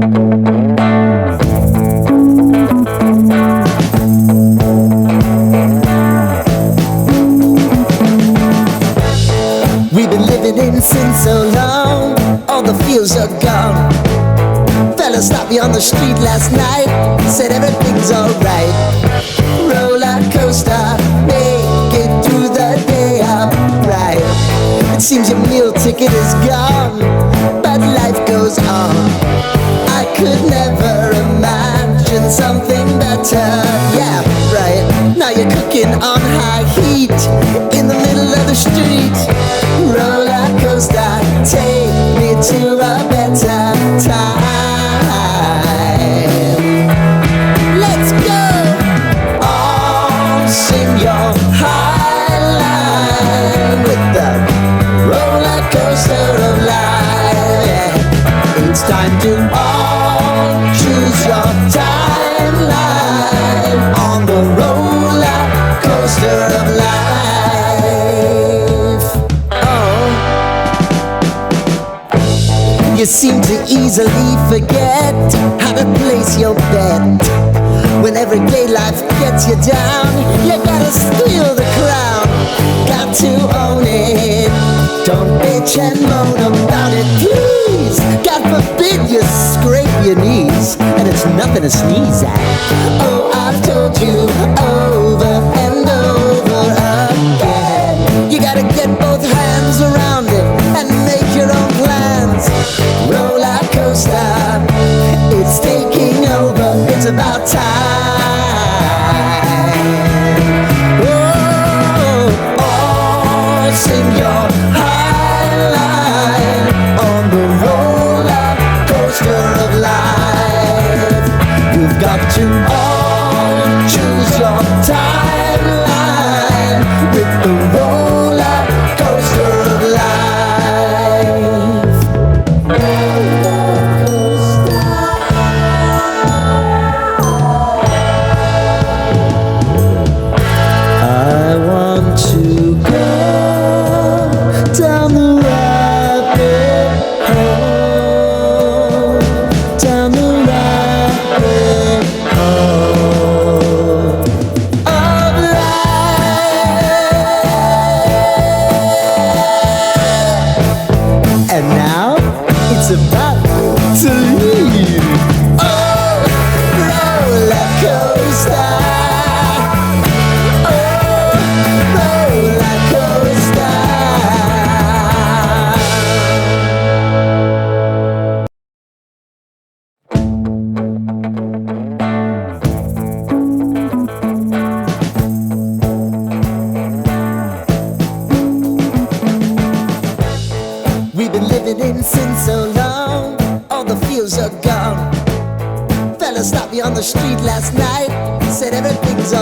We've been living in sin so long, all the feels are gone. Fella stopped me on the street last night, said everything's alright. Roller coaster, make it through the day upright. It seems your meal ticket is gone, but life goes on. I could never imagine something better. Yeah, right. Now you're cooking on high heat in the middle of the street. Roller coaster, take me to a better time. Let's go! All sing your high line with the roller coaster of life. Yeah. It's time to all choose your timeline on the roller coaster of life. You seem to easily forget how to place your bet. When everyday life gets you down, you gotta steal the crown. Got to own it. Don't bitch and moan about it, please. God forbid you scrape your knees, and it's nothing to sneeze at. Oh, I've told you over and over again, you gotta get both hands around it and make your own plans. Roller coaster, it's taking over, it's about time. Oh, all sing your high line on the roller coaster of life. You've got to all choose your timeline with the roller coaster of life. I want to go down the rabbit hole, down the rabbit hole of life. And now it's about to leave. Oh, roller coaster. We've been living in sin so long, all the feels are gone. Fella stopped me on the street last night, said everything's on.